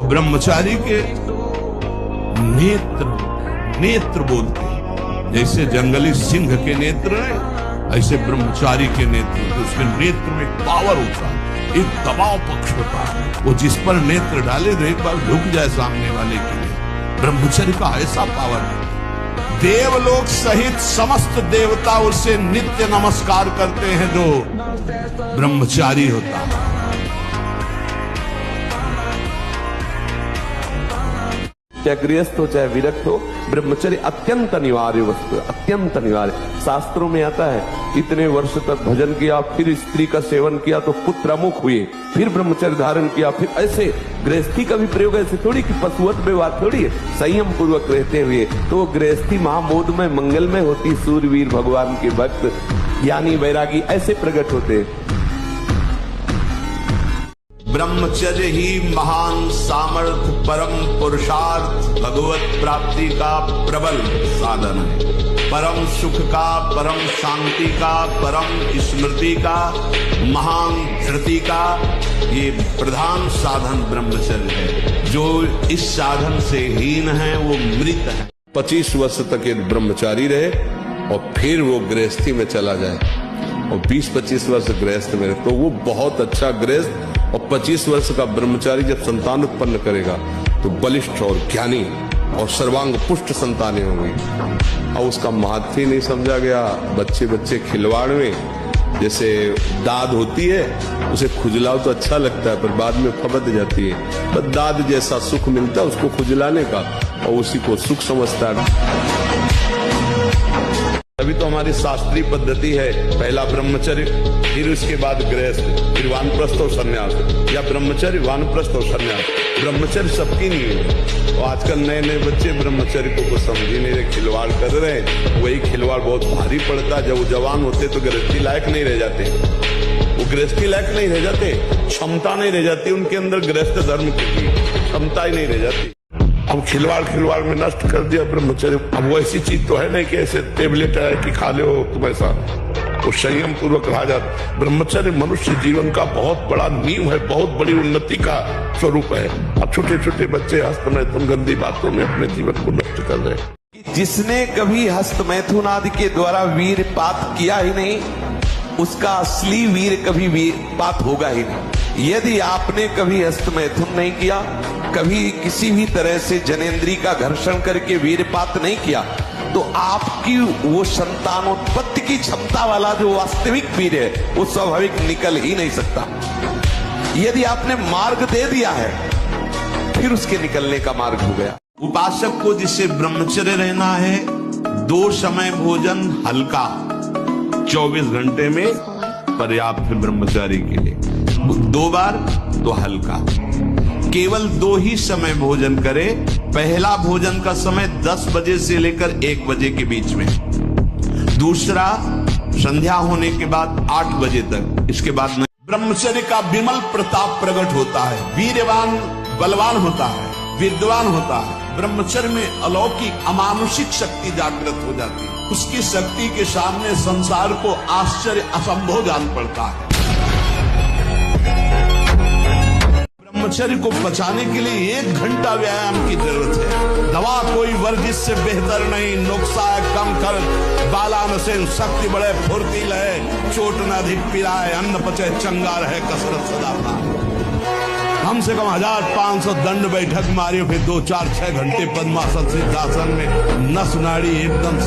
ब्रह्मचारी के नेत्र बोलते हैं, जैसे जंगली सिंह के नेत्र है, ऐसे ब्रह्मचारी के नेत्र, तो उसके नेत्र में पावर होता है, एक दबाव पक्ष होता है, वो जिस पर नेत्र डाले तो एक बार झुक जाए सामने वाले के लिए। ब्रह्मचर्य का ऐसा पावर है, देवलोक सहित समस्त देवता उसे नित्य नमस्कार करते हैं जो ब्रह्मचारी होता है। चाहे गृहस्थ हो चाहे विरक्त हो, ब्रह्मचर्य अत्यंत अनिवार्य वस्तु है, अत्यंत अनिवार्य। शास्त्रों में आता है इतने वर्ष तक भजन किया, फिर स्त्री का सेवन किया तो पुत्र अमुख हुए, फिर ब्रह्मचर्य धारण किया, फिर ऐसे गृहस्थी का भी प्रयोग ऐसे थोड़ी कि पशुवत व्यवहार थोड़ी है, संयम पूर्वक रहते हुए तो गृहस्थी महामोद में मंगल में होती। सूरवीर भगवान के भक्त ज्ञानी वैरागी ऐसे प्रकट होते। ब्रह्मचर्य ही महान सामर्थ्य, परम पुरुषार्थ, भगवत प्राप्ति का प्रबल साधन है। परम सुख का, परम शांति का, परम स्मृति का, महान धृति का ये प्रधान साधन ब्रह्मचर्य है। जो इस साधन से हीन है वो मृत है। 25 वर्ष तक एक ब्रह्मचारी रहे और फिर वो गृहस्थी में चला जाए और 20-25 वर्ष गृहस्थ में रहे तो वो बहुत अच्छा गृहस्थ, और 25 वर्ष का ब्रह्मचारी जब संतान उत्पन्न करेगा तो बलिष्ठ और ज्ञानी और सर्वांग पुष्ट संतानें होंगी। और उसका महत्व ही नहीं समझा गया। बच्चे खिलवाड़ में जैसे दाद होती है, उसे खुजलाओ तो अच्छा लगता है पर बाद में फबद जाती है। बस दाद जैसा सुख मिलता है उसको खुजलाने का, और उसी को सुख समझता है। अभी तो हमारी शास्त्रीय पद्धति है, पहला ब्रह्मचर्य, फिर उसके बाद गृहस्थ, फिर वानप्रस्थ और संन्यास, या ब्रह्मचर्य वानप्रस्थ और संन्यास। ब्रह्मचर्य सबकी नहीं है, और आजकल नए नए बच्चे ब्रह्मचर्य को कुछ समझ ही नहीं रहे, खिलवाड़ कर रहे हैं। वही खिलवाड़ बहुत भारी पड़ता है। जब वो जवान होते तो गृहस्थी लायक नहीं रह जाते, वो गृहस्थी लायक नहीं रह जाते, क्षमता नहीं रह जाती उनके अंदर, गृहस्थ धर्म की क्षमता ही नहीं रह जाती। अब खिलवाड़ में नष्ट कर दिया ब्रह्मचर्य। अब वो ऐसी चीज तो है नहीं कि ऐसे टेबलेट है कि खा लो तुम, ऐसा वो संयम पूर्वक रहा जाता। ब्रह्मचर्य मनुष्य जीवन का बहुत बड़ा नींव है, बहुत बड़ी उन्नति का स्वरूप है। अब छोटे छोटे बच्चे हस्तमैथुन गंदी बातों में अपने जीवन को नष्ट कर रहे हैं। जिसने कभी हस्तमैथुन आदि के द्वारा वीरपात किया ही नहीं, उसका असली वीर कभी वीरपात होगा ही नहीं। यदि आपने कभी हस्तमैथुन नहीं किया, कभी किसी भी तरह से जनेंद्री का घर्षण करके वीरपात नहीं किया, तो आपकी वो संतानोत्पत्ति की क्षमता वाला जो वास्तविक वीर है वो स्वाभाविक निकल ही नहीं सकता। यदि आपने मार्ग दे दिया है फिर उसके निकलने का मार्ग हो गया। उपासक को जिससे ब्रह्मचर्य रहना है, 2 समय भोजन हल्का 24 घंटे में पर्याप्त है ब्रह्मचारी के लिए। 2 बार तो हल्का, केवल 2 ही समय भोजन करे। पहला भोजन का समय 10 बजे से लेकर 1 बजे के बीच में, दूसरा संध्या होने के बाद 8 बजे तक, इसके बाद नहीं। ब्रह्मचर्य का विमल प्रताप प्रकट होता है, वीरवान बलवान होता है, विद्वान होता है। ब्रह्मचर्य में अलौकिक अमानुषिक शक्ति जागृत हो जाती है। उसकी शक्ति के सामने संसार को आश्चर्य असंभव जान पड़ता है। ब्रह्मचर्य को बचाने के लिए 1 घंटा व्यायाम की जरूरत है। दवा कोई वर्जिश से बेहतर नहीं, नुक्सा है कम कर, बालान से शक्ति बढ़े, फुर्तील है, चोट न अधिक पिलाए, अन्न पचे, चंगा रहे, कसरत सदा पाए। कम से कम 1500 दंड बैठक मारियो, फिर 2, 4, 6 घंटे पद्मासन सिद्धासन में नस नाड़ी एकदम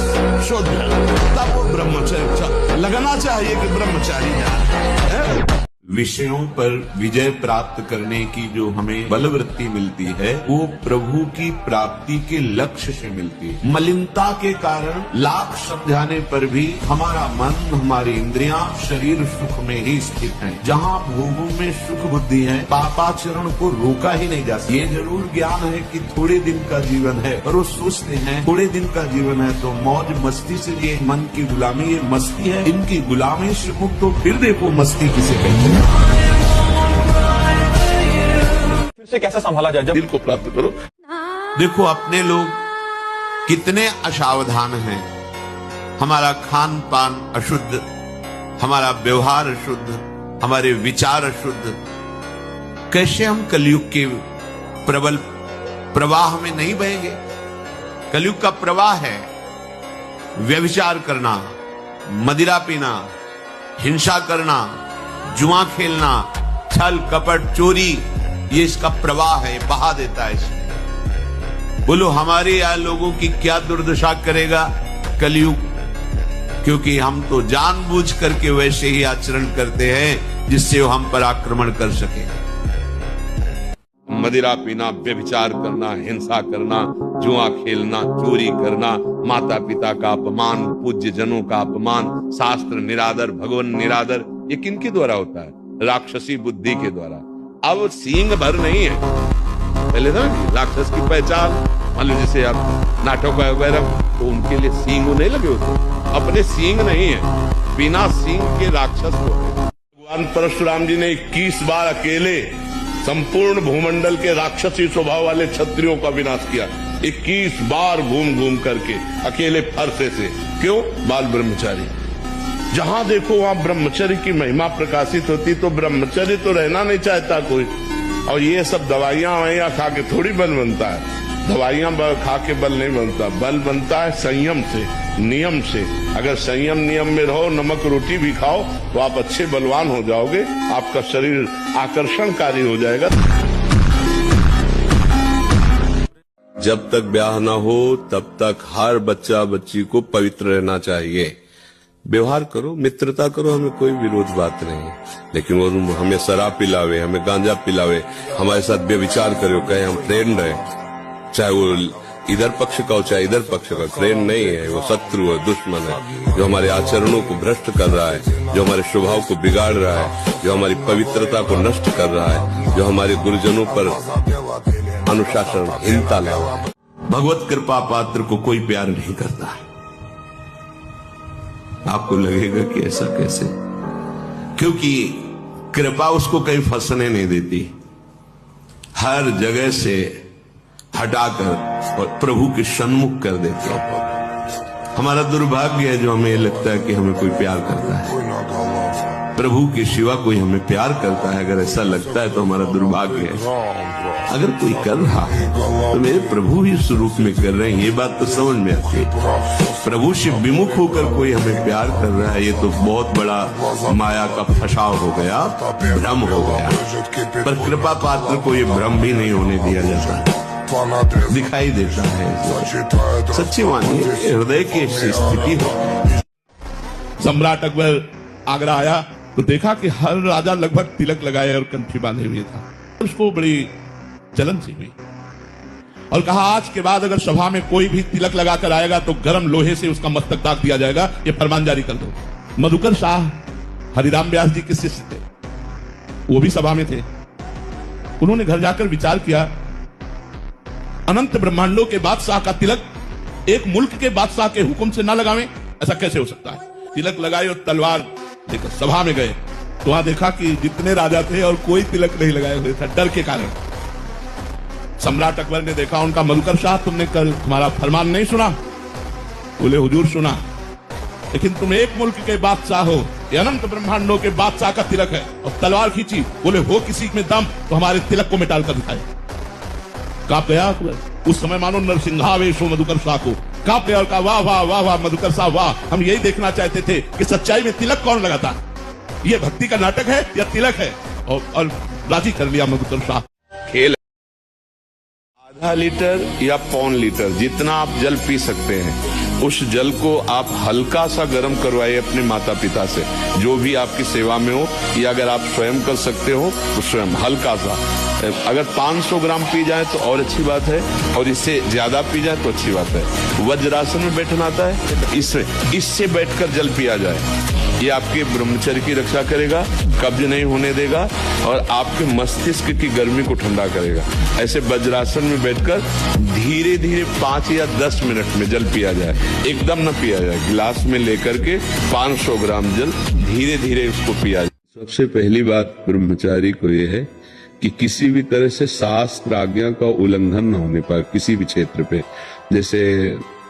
शुद्ध, तब वो ब्रह्मचर्य लगना चाहिए कि ब्रह्मचारी जाए। विषयों पर विजय प्राप्त करने की जो हमें बलवृत्ति मिलती है वो प्रभु की प्राप्ति के लक्ष्य से मिलती है। मलिनता के कारण लाख समझाने पर भी हमारा मन, हमारी इंद्रियां, शरीर सुख में ही स्थित है। जहाँ भोगों में सुख बुद्धि है, पापाचरण को रोका ही नहीं जा सकता। ये जरूर ज्ञान है कि थोड़े दिन का जीवन है, और वो सोचते हैं थोड़े दिन का जीवन है तो मौज मस्ती से, ये मन की गुलामी, ये मस्ती है, इनकी गुलामी से मुक्त हो। फिर देखो मस्ती किसे कहते हैं। फिर से कैसे संभाला जाए जब दिल को प्राप्त करो। देखो अपने लोग कितने असावधान हैं। हमारा खान पान अशुद्ध, हमारा व्यवहार अशुद्ध, हमारे विचार अशुद्ध। कैसे हम कलयुग के प्रबल प्रवाह में नहीं बहेंगे। कलयुग का प्रवाह है व्यभिचार करना, मदिरा पीना, हिंसा करना, जुआ खेलना, छल कपट चोरी, ये इसका प्रवाह है, बहा देता है इसमें। बोलो हमारे यहां लोगों की क्या दुर्दशा करेगा कलयुग, क्योंकि हम तो जानबूझ करके वैसे ही आचरण करते हैं जिससे वो हम पर आक्रमण कर सके। मदिरा पीना, व्यभिचार करना, हिंसा करना, जुआ खेलना, चोरी करना, माता पिता का अपमान, पूज्य जनों का अपमान, शास्त्र निरादर, भगवान निरादर, ये किनके द्वारा होता है? राक्षसी बुद्धि के द्वारा। अब सींग भर नहीं है, पहले था राक्षस की पहचान, मान लो जैसे आप नाटक वगैरह, तो उनके लिए सींग नहीं लगे होते, अपने सींग नहीं है, बिना सींग के राक्षस को। भगवान परशुराम जी ने 21 बार अकेले संपूर्ण भूमंडल के राक्षसी स्वभाव वाले क्षत्रियों का विनाश किया, 21 बार घूम घूम करके अकेले फरसे से। क्यों? बाल ब्रह्मचारी। जहां देखो वहां ब्रह्मचर्य की महिमा प्रकाशित होती, तो ब्रह्मचर्य तो रहना नहीं चाहता कोई। और ये सब दवाइयां ववाइयां खा के थोड़ी बल बनता है, दवाइयां खा के बल नहीं बनता, बल बनता है संयम से, नियम से। अगर संयम नियम में रहो, नमक रोटी भी खाओ, तो आप अच्छे बलवान हो जाओगे, आपका शरीर आकर्षणकारी हो जाएगा। जब तक ब्याह ना हो तब तक हर बच्चा बच्ची को पवित्र रहना चाहिए। व्यवहार करो, मित्रता करो, हमें कोई विरोध बात नहीं, लेकिन वो हमें शराब पिलावे, हमें गांजा पिलावे, हमारे साथ व्यभिचार करे, कहे हम फ्रेंड है, चाहे वो इधर पक्ष का हो चाहे इधर पक्ष का, फ्रेंड नहीं है, वो शत्रु है, दुश्मन है, जो हमारे आचरणों को भ्रष्ट कर रहा है, जो हमारे स्वभाव को बिगाड़ रहा है, जो हमारी पवित्रता को नष्ट कर रहा है, जो हमारे गुरुजनों पर अनुशासनहीनता ला रहा है। भगवत कृपा पात्र को कोई प्यार नहीं करता है। आपको लगेगा कि ऐसा कैसे? क्योंकि कृपा उसको कहीं फंसने नहीं देती, हर जगह से हटाकर और प्रभु के सन्मुख कर देते हैं। हमारा दुर्भाग्य है जो हमें लगता है कि हमें कोई प्यार करता है, प्रभु के सिवा कोई हमें प्यार करता है। अगर ऐसा लगता है तो हमारा दुर्भाग्य है। अगर कोई कर रहा है तो मेरे प्रभु ही स्वरूप में कर रहे हैं, ये बात तो समझ में आती है। प्रभु से विमुख होकर कोई हमें प्यार कर रहा है, ये तो बहुत बड़ा माया का फसाव हो गया, भ्रम हो गया। पर कृपा पात्र को ये भ्रम भी नहीं होने दिया जाता, दिखाई देता है। सच्ची मानिए, हृदय की स्थिति हो। सम्राट अकबर आगरा आया तो देखा कि हर राजा लगभग तिलक लगाए और कंठी बांधे हुए था। उसको बड़ी जलन सी हुई और कहा, आज के बाद अगर सभा में कोई भी तिलक लगाकर आएगा तो गर्म लोहे से उसका मस्तक दाग दिया जाएगा, ये फरमान जारी कर दो। मधुकर शाह हरिराम व्यास जी के शिष्य थे, वो भी सभा में थे। उन्होंने घर जाकर विचार किया, अनंत ब्रह्मांडों के बादशाह का तिलक एक मुल्क के बादशाह के हुक्म से ना लगावें, ऐसा कैसे हो सकता है? तिलक लगाए और तलवार लेकर सभा में गए तो वहां देखा कि जितने राजा थे और कोई तिलक नहीं लगाए हुए थे, डर के कारण। सम्राट अकबर ने देखा उनका, मधुकर शाह तुमने कल हमारा फरमान नहीं सुना? बोले हुजूर सुना, लेकिन तुम एक मुल्क के बादशाह हो, ये अनंत ब्रह्मांडों के बादशाह का तिलक है, और तलवार खींची। बोले हो किसी में दम तो हमारे तिलक को मिटाल कर दिखाए। कांप गया अकबर, उस समय मानो नरसिंहावेश हो मधुकर शाह को। कांप गया और कहा, वाह वाह वाह वाह मधुकर शाह वाह, हम यही देखना चाहते थे कि सच्चाई में तिलक कौन लगाता, ये भक्ति का नाटक है या तिलक है? और राजी कर लिया मधुकर शाह। खेल आधा लीटर या पौन लीटर जितना आप जल पी सकते हैं, उस जल को आप हल्का सा गर्म करवाइए अपने माता पिता से, जो भी आपकी सेवा में हो, या अगर आप स्वयं कर सकते हो तो स्वयं हल्का सा। अगर 500 ग्राम पी जाए तो और अच्छी बात है, और इससे ज्यादा पी जाए तो अच्छी बात है। वज्रासन में बैठना आता है, इससे बैठकर जल पिया जाए, ये आपके ब्रह्मचर्य की रक्षा करेगा, कब्ज नहीं होने देगा और आपके मस्तिष्क की गर्मी को ठंडा करेगा। ऐसे वज्रासन में बैठकर धीरे धीरे 5 या 10 मिनट में जल पिया जाए, एकदम न पिया जाए। गिलास में लेकर के 500 ग्राम जल धीरे धीरे उसको पिया जाए। सबसे पहली बात ब्रह्मचारी को यह है कि किसी भी तरह से शास्त्र आज्ञा का उल्लंघन न होने पाए किसी भी क्षेत्र पे। जैसे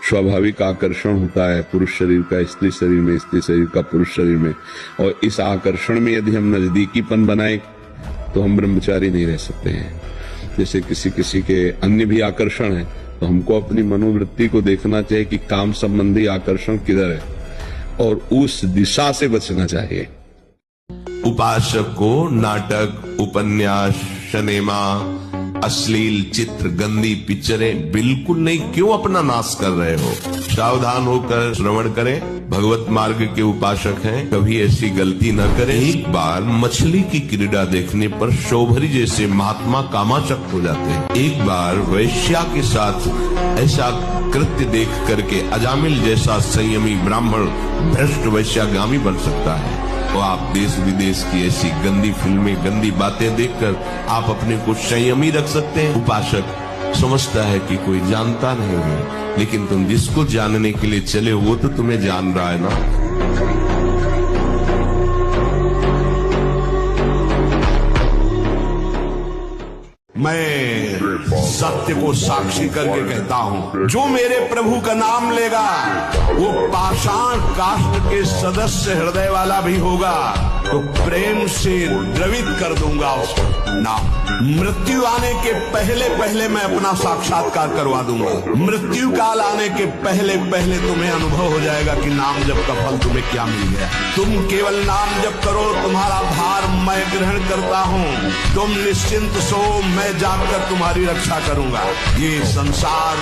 स्वाभाविक आकर्षण होता है पुरुष शरीर का स्त्री शरीर में, स्त्री शरीर का पुरुष शरीर में, और इस आकर्षण में यदि हम नजदीकीपन बनाए तो हम ब्रह्मचारी नहीं रह सकते हैं। जैसे किसी किसी के अन्य भी आकर्षण है, तो हमको अपनी मनोवृत्ति को देखना चाहिए कि काम संबंधी आकर्षण किधर है और उस दिशा से बचना चाहिए। उपासक को नाटक, उपन्यास, सिनेमा, अश्लील चित्र, गंदी पिक्चरें बिल्कुल नहीं, क्यों अपना नाश कर रहे हो? सावधान होकर श्रवण करें। भगवत मार्ग के उपासक हैं, कभी ऐसी गलती न करें। एक बार मछली की क्रीड़ा देखने पर शोभरी जैसे महात्मा कामाशक्त हो जाते हैं। एक बार वैश्या के साथ ऐसा कृत्य देख करके अजामिल जैसा संयमी ब्राह्मण भ्रष्ट वैश्यागामी बन सकता है। तो आप देश विदेश की ऐसी गंदी फिल्में, गंदी बातें देखकर आप अपने को संयमी रख सकते हैं। उपासक समझता है कि कोई जानता नहीं है, लेकिन तुम जिसको जानने के लिए चले वो तो तुम्हें जान रहा है ना। मैं सत्य को साक्षी करके कहता हूँ, जो मेरे प्रभु का नाम लेगा वो पाषाण काष्ठ के सदस्य हृदय वाला भी होगा, तो प्रेम से द्रवित कर दूंगा उसको नाम। मृत्यु आने के पहले पहले मैं अपना साक्षात्कार करवा दूंगा। मृत्यु काल आने के पहले पहले तुम्हें अनुभव हो जाएगा कि नाम जप का फल तुम्हें क्या मिल गया। तुम केवल नाम जप करो, तुम्हारा भार मैं ग्रहण करता हूँ। तुम निश्चिंत सो, मैं जाकर तुम्हारी रक्षा करूंगा। ये संसार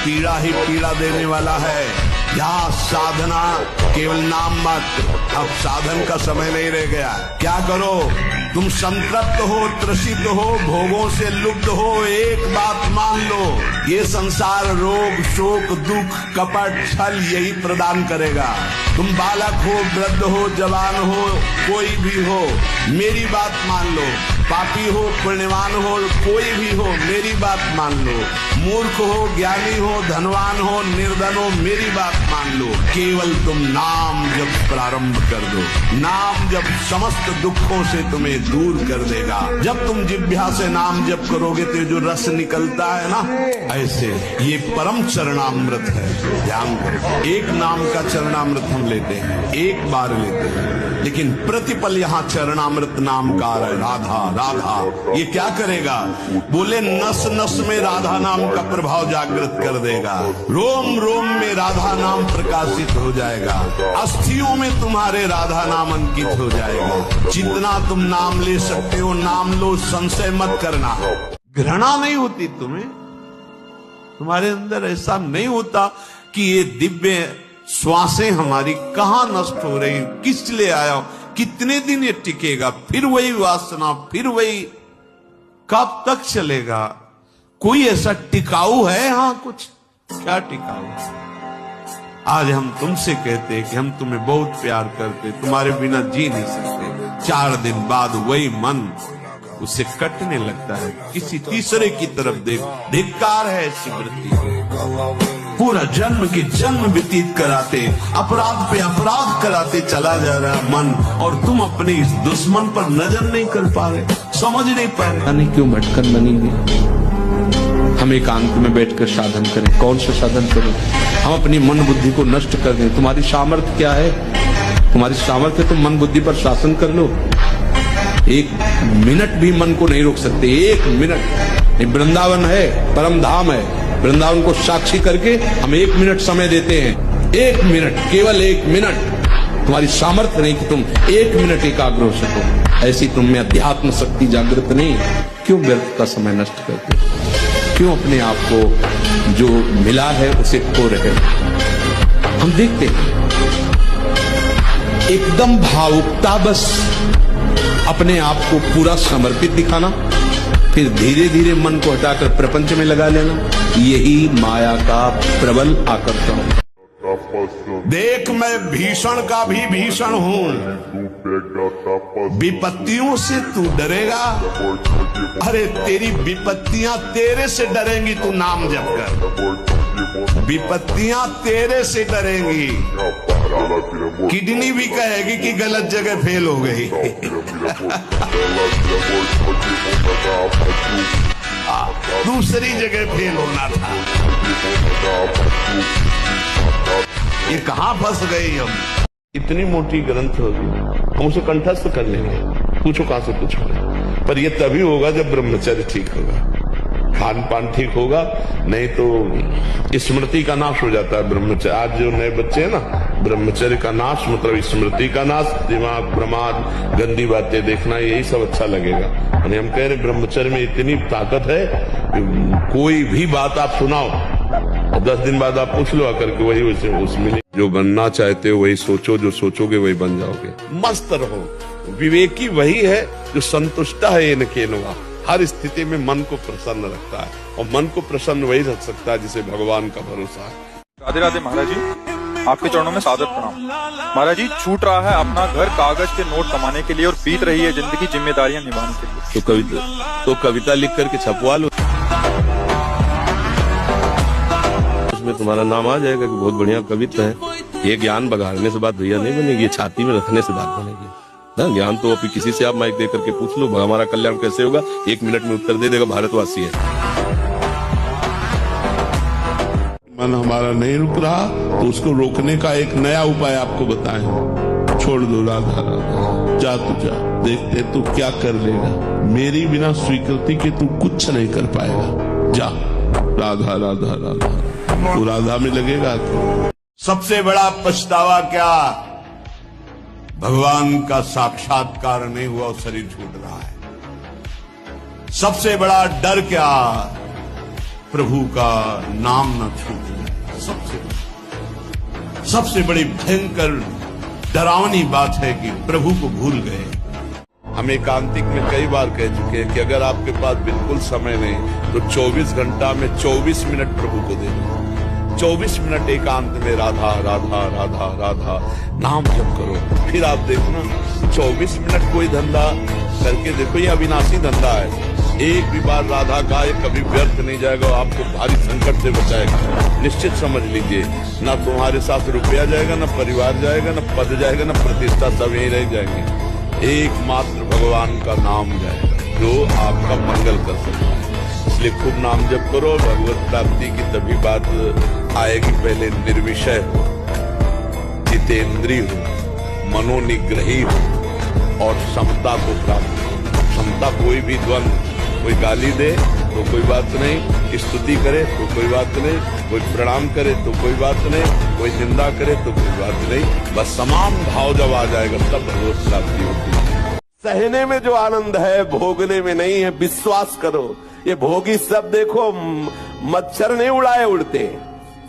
पीड़ा ही पीड़ा देने वाला है। यहाँ साधना केवल नाम मत, अब साधन का समय नहीं रह गया। क्या करो? तुम संतृप्त हो, त्रसित हो, भोगों से लुप्त हो, एक बात मान लो, ये संसार रोग, शोक, दुख, कपट, छल यही प्रदान करेगा। तुम बालक हो, वृद्ध हो, जवान हो, कोई भी हो, मेरी बात मान लो। पापी हो, पुण्यवान हो, कोई भी हो, मेरी बात मान लो। मूर्ख हो, ज्ञानी हो, धनवान हो, निर्धन हो, मेरी बात मान लो। केवल तुम नाम जप प्रारंभ कर दो। नाम जप समस्त दुखों से तुम्हें दूर कर देगा। जब तुम जिह्वा से नाम जप करोगे तो जो रस निकलता है ना, ऐसे ये परम चरणामृत है। ध्यान करो, एक नाम का चरणामृत हम लेते हैं, एक बार लेते हैं, लेकिन प्रतिपल यहाँ चरणामृत नाम का राधा राधा। ये क्या करेगा? बोले नस नस में राधा नाम का प्रभाव जागृत कर देगा। रोम रोम में राधा नाम प्रकाशित हो जाएगा। अस्थियों में तुम्हारे राधा नाम अंकित हो जाएगा। जितना तुम नाम ले सकते हो नाम लो, संशय मत करना। घृणा नहीं होती तुम्हें, तुम्हारे अंदर ऐसा नहीं होता कि ये दिव्य श्वासें हमारी कहाँ नष्ट हो रही, किस लिए आया, कितने दिन ये टिकेगा, फिर वही वासना, फिर वही, कब तक चलेगा? कोई ऐसा टिकाऊ है? हाँ, कुछ क्या टिकाऊ? आज हम तुमसे कहते हैं कि हम तुम्हें बहुत प्यार करते, तुम्हारे बिना जी नहीं सकते। 4 दिन बाद वही मन उसे कटने लगता है, किसी तीसरे की तरफ देख। धिक्कार है ऐसी वृत्ति। पूरा जन्म के जन्म व्यतीत कराते, अपराध पे अपराध कराते चला जा रहा मन, और तुम अपने इस दुश्मन पर नजर नहीं कर पा रहे, समझ नहीं पा रहे। नहीं क्यों भटकन बनी हुई। हम एकांत में बैठकर साधन करें। कौन सा साधन करें? हम अपनी मन बुद्धि को नष्ट कर दें। तुम्हारी सामर्थ्य क्या है? तुम्हारी सामर्थ्य तुम मन बुद्धि पर शासन कर लो। 1 मिनट भी मन को नहीं रोक सकते। 1 मिनट। ये वृंदावन है, परम धाम है। वृंदावन को साक्षी करके हम 1 मिनट समय देते हैं। 1 मिनट, केवल 1 मिनट। तुम्हारी सामर्थ्य नहीं कि तुम 1 मिनट एकाग्र हो सको। ऐसी तुम में अध्यात्म शक्ति जागृत नहीं। क्यों व्यर्थ का समय नष्ट करते? क्यों अपने आप को जो मिला है उसे खो रहे? हम देखते हैं एकदम भावुकता, बस अपने आप को पूरा समर्पित दिखाना, फिर धीरे धीरे मन को हटाकर प्रपंच में लगा लेना, यही माया का प्रबल आकर्षण। देख, मैं भीषण का भी भीषण हूँ। विपत्तियों से तू डरेगा? अरे तेरी विपत्तियां तेरे से डरेंगी, तू नाम जप कर। विपत्तियां तेरे से डरेंगी। किडनी भी कहेगी कि गलत जगह फेल हो गई। दूसरी जगह फेल होना था। ये कहाँ फंस गई हम? इतनी मोटी ग्रंथ होगी, हम उसे कंठस्थ कर लेंगे, पूछो कहां से पूछोगे, पर यह तभी होगा जब ब्रह्मचर्य ठीक होगा। खान पान ठीक होगा, नहीं तो स्मृति का नाश हो जाता है ब्रह्मचर्य। आज जो नए बच्चे हैं ना, ब्रह्मचर्य का नाश मतलब स्मृति का नाश, दिमाग प्रमाद, गंदी बातें देखना, यही सब अच्छा लगेगा। यानी हम कह रहे ब्रह्मचर्य में इतनी ताकत है, कोई भी बात आप सुनाओ और 10 दिन बाद आप पूछ लो आकर के, वही उसमें जो बनना चाहते हो वही सोचो, जो सोचोगे वही बन जाओगे। मस्त रहो। विवेकी वही है जो संतुष्ट है इन केनवा, हर स्थिति में मन को प्रसन्न रखता है, और मन को प्रसन्न वही रख सकता है जिसे भगवान का भरोसा है। राधे राधे महाराज जी, आपके चरणों में सादर प्रणाम। महाराज जी, छूट रहा है अपना घर कागज के नोट कमाने के लिए और बीत रही है जिंदगी जिम्मेदारियां निभाने के लिए। तो कविता लिख करके छपवा लो, उसमें तुम्हारा नाम आ जाएगा कि बहुत बढ़िया कविता है। ये ज्ञान बघाड़ने से बात भैया नहीं बनेगी, ये छाती में रखने से बात बनेगी ना। ज्ञान तो अभी किसी से आप माइक दे करके पूछ लो, हमारा कल्याण कैसे होगा, 1 मिनट में उत्तर दे देगा भारतवासी है। मन हमारा नहीं रुक रहा तो उसको रोकने का एक नया उपाय आपको बताएं। छोड़ दो राधा राधा, जा तू जा, देखते तू क्या कर लेगा। मेरी बिना स्वीकृति के तू कुछ नहीं कर पाएगा। जा, राधा राधा राधा, तू राधा में लगेगा। सबसे बड़ा पछतावा क्या, भगवान का साक्षात्कार नहीं हुआ और शरीर छूट रहा है। सबसे बड़ा डर क्या, प्रभु का नाम न छूट जाए। सबसे बड़ी भयंकर डरावनी बात है कि प्रभु को भूल गए। हम एकांतिक में कई बार कह चुके हैं कि अगर आपके पास बिल्कुल समय नहीं तो 24 घंटा में 24 मिनट प्रभु को दे दो। 24 मिनट एकांत में राधा राधा राधा राधा नाम जप करो। फिर आप देखना 24 मिनट कोई धंधा करके देखो, ये अविनाशी धंधा है। एक भी बार राधा का ये कभी व्यर्थ नहीं जाएगा, आपको भारी संकट से बचाएगा। निश्चित समझ लीजिए, ना तुम्हारे साथ रुपया जाएगा, ना परिवार जाएगा, ना पद जाएगा, ना प्रतिष्ठा, सब यही रह जाएंगे। एकमात्र भगवान का नाम जाएगा जो आपका मंगल कर सकता है। इसलिए खूब नाम जप करो। भगवत प्राप्ति की तभी बात आएगी, पहले निर्विषय हो, जितेंद्रीय हो, मनोनिग्रही हो और समता को प्राप्त हो। समता, कोई भी द्वंद, कोई गाली दे तो कोई बात नहीं, स्तुति करे तो कोई बात नहीं, कोई प्रणाम करे तो कोई बात नहीं, कोई निंदा करे तो कोई बात नहीं, बस समान भाव जब आ जाएगा तब भगवत प्राप्ति होती है। सहने में जो आनंद है भोगने में नहीं है, विश्वास करो। ये भोगी सब देखो मच्छर नहीं उड़ाए उड़ते,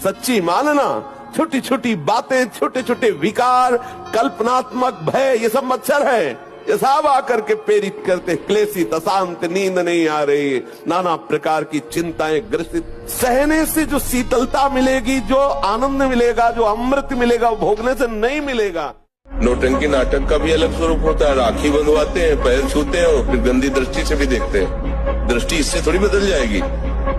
सच्ची मानना। छोटी छोटी बातें, छोटे छोटे विकार, कल्पनात्मक भय, ये सब मच्छर है। ये सब आकर के प्रेरित करते, क्लेशित, अशांत, नींद नहीं आ रही, नाना प्रकार की चिंताएं ग्रसित। सहने से जो शीतलता मिलेगी, जो आनंद मिलेगा, जो अमृत मिलेगा, वो भोगने से नहीं मिलेगा। नौटंकी नाटक का भी अलग स्वरूप होता है। राखी बंधवाते हैं, पैर छूते हैं और फिर गंदी दृष्टि से भी देखते हैं। दृष्टि इससे थोड़ी बदल जाएगी,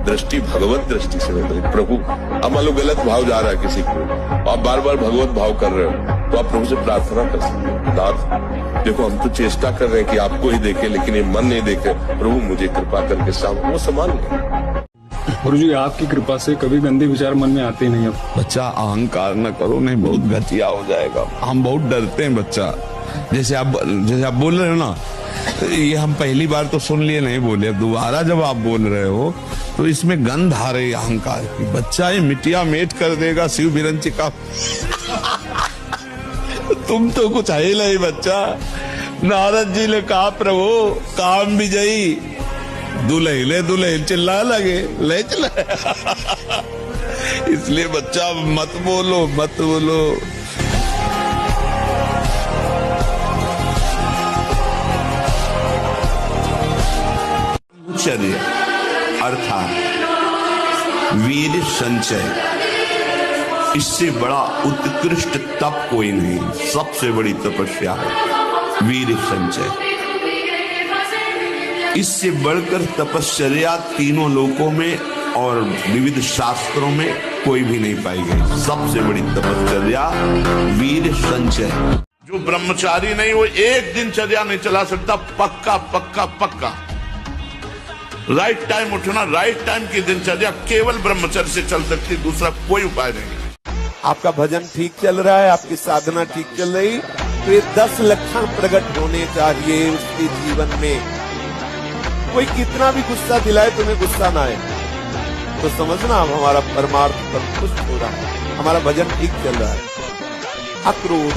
दृष्टि भगवत दृष्टि से बदलेगी। प्रभु, अब मान लो गलत भाव जा रहा है किसी को, आप बार बार भगवत भाव कर रहे हो, तो आप प्रभु से प्रार्थना कर सकते हो, नाथ देखो हम तो चेष्टा कर रहे हैं कि आपको ही देखें, लेकिन ये मन नहीं देखे, प्रभु मुझे कृपा करके सामने वो संभाल ले। गुरु जी, आपकी कृपा से कभी गंदे विचार मन में आते नहीं। अब बच्चा अहंकार न करो, नहीं बहुत घटिया हो जाएगा। हम बहुत डरते हैं बच्चा, जैसे आप बोल रहे हो ना, ये हम पहली बार तो सुन लिए, नहीं बोले, दोबारा जब आप बोल रहे हो तो इसमें गंध आ रही अहंकार की। बच्चा ये मिटिया मेट कर देगा शिव बिरंची का। तुम तो कुछ है ही नहीं बच्चा। नारद जी ने कहा, प्रभु काम विजयी दुल्हे दुल्हे चिल्ला लगे, ले चला। इसलिए बच्चा मत बोलो, मत बोलो। ब्रह्मचर्य अर्थात वीर संचय, इससे बड़ा उत्कृष्ट तप कोई नहीं। सबसे बड़ी तपस्या है वीर संचय। इससे बढ़कर तपश्चर्या तीनों लोकों में और विविध शास्त्रों में कोई भी नहीं पाई गई। सबसे बड़ी तपश्चर्या वीर संचय। जो ब्रह्मचारी नहीं, वो एक दिनचर्या नहीं चला सकता। पक्का पक्का पक्का राइट टाइम उठना, राइट टाइम की दिनचर्या केवल ब्रह्मचर्य से चल सकती, दूसरा कोई उपाय नहीं। आपका भजन ठीक चल रहा है, आपकी साधना ठीक चल रही, तो ये 10 लक्षण प्रकट होने चाहिए उसके जीवन में। कोई कितना भी गुस्सा दिलाए तुम्हें गुस्सा ना आए तो समझना अब हमारा परमार्थ संतुष्ट हो रहा है, हमारा भजन ठीक चल रहा है। अक्रोध,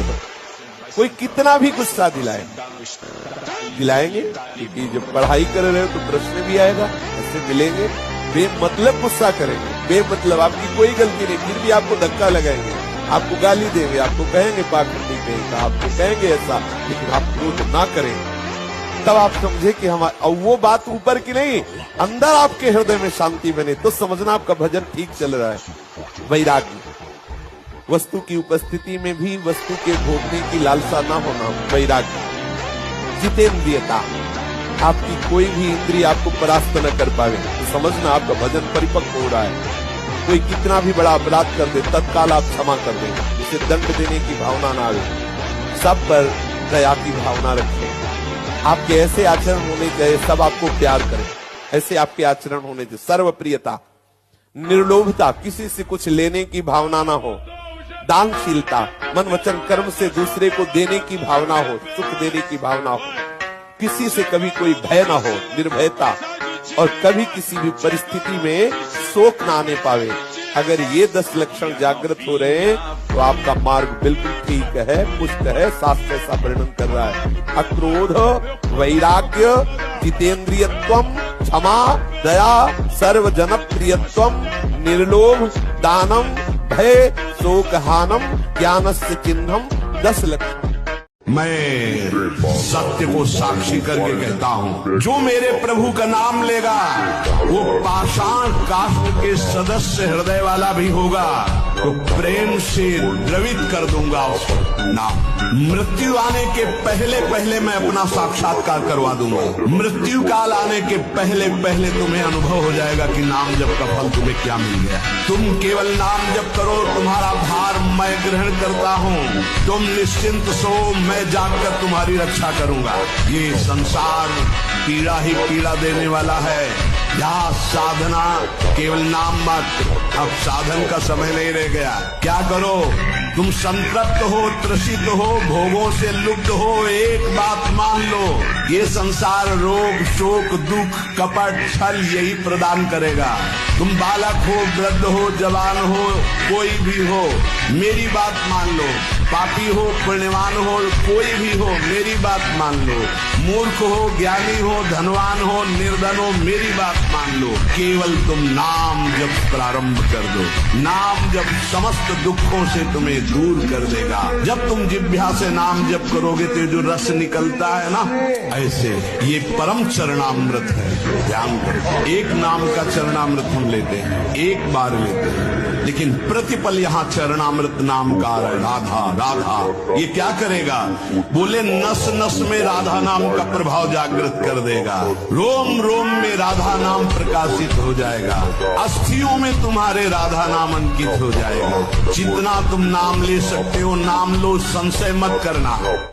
कोई कितना भी गुस्सा दिलाएंगे क्योंकि जब पढ़ाई कर रहे हो तो प्रश्न भी आएगा, ऐसे मिलेंगे, बेमतलब गुस्सा करेंगे, बेमतलब आपकी कोई गलती नहीं, फिर भी आपको धक्का लगाएंगे, आपको गाली देंगे, आपको कहेंगे पाखंडी कहेगा, आपको कहेंगे ऐसा, लेकिन आप क्रोध ना करें। तब आप समझे कि हम वो बात ऊपर की नहीं, अंदर आपके हृदय में शांति बने तो समझना आपका भजन ठीक चल रहा है। वैराग्य, वस्तु की उपस्थिति में भी वस्तु के भोगने की लालसा ना होना, वैराग्य। जितेंद्रियता, आपकी कोई भी इंद्रिय आपको परास्त न कर पावे तो समझना आपका भजन परिपक्व हो रहा है। कोई कितना भी बड़ा अपराध कर दे तत्काल आप क्षमा कर दें, उसे दंड देने की भावना ना आवे, सब पर दया की भावना रखें। आपके ऐसे आचरण होने चाहिए, सब आपको प्यार करें, ऐसे आपके आचरण होने चाहिए। सर्वप्रियता, निर्लोभता, किसी से कुछ लेने की भावना ना हो। दानशीलता, मन वचन कर्म से दूसरे को देने की भावना हो, सुख देने की भावना हो। किसी से कभी कोई भय ना हो, निर्भयता, और कभी किसी भी परिस्थिति में शोक ना आने पावे। अगर ये 10 लक्षण जागृत हो रहे हैं तो आपका मार्ग बिल्कुल ठीक है, पुष्ट है, शास्त्र ऐसा वर्णन कर रहा है। अक्रोध, वैराग्य, जितेंद्रियत्वम, क्षमा, दया, सर्वजन प्रियत्वम, निर्लोभ, दानम, भय, शोकहानम, ज्ञानस्य चिन्हम, 10 लक्षण। मैं सत्य को साक्षी करके कहता हूँ, जो मेरे प्रभु का नाम लेगा वो पाषाण काष्ठ के सदस्य हृदय वाला भी होगा तो प्रेम से द्रवित कर दूंगा उसको। नाम, मृत्यु आने के पहले पहले मैं अपना साक्षात्कार करवा दूंगा। मृत्यु काल आने के पहले पहले तुम्हें अनुभव हो जाएगा कि नाम जप का फल तुम्हें क्या मिल गया। तुम केवल नाम जप करो, तुम्हारा भार मैं ग्रहण करता हूँ, तुम निश्चिंत सो, मैं जाकर तुम्हारी रक्षा करूंगा। ये संसार पीड़ा ही पीड़ा देने वाला है। यहाँ साधना केवल नाम मात्र, अब साधन का समय नहीं रह गया। क्या करो, तुम संतप्त हो, त्रसित हो, भोगों से लुप्त हो, एक बात मान लो, ये संसार रोग, शोक, दुख, कपट, छल यही प्रदान करेगा। तुम बालक हो, वृद्ध हो, जवान हो, कोई भी हो, मेरी बात मान लो। पापी हो, पुण्यवान हो, कोई भी हो, मेरी बात मान लो। मूर्ख हो, ज्ञानी हो, धनवान हो, निर्धन हो, मेरी बात मान लो। केवल तुम नाम जब प्रारंभ कर दो, नाम जब समस्त दुखों से तुम्हें दूर कर देगा। जब तुम जिह्वा से नाम जप करोगे तो जो रस निकलता है ना, ऐसे ये परम चरणामृत है। ध्यान करो, एक नाम का चरणामृत हम लेते हैं, एक बार लेते हैं, लेकिन प्रतिपल यहाँ चरणामृत नाम का राधा राधा, ये क्या करेगा? बोले नस नस में राधा नाम का प्रभाव जागृत कर देगा, रोम रोम में राधा नाम प्रकाशित हो जाएगा, अस्थियों में तुम्हारे राधा नाम अंकित हो जाएगा। जितना तुम नाम ले सकते हो नाम लो, संशय मत करना।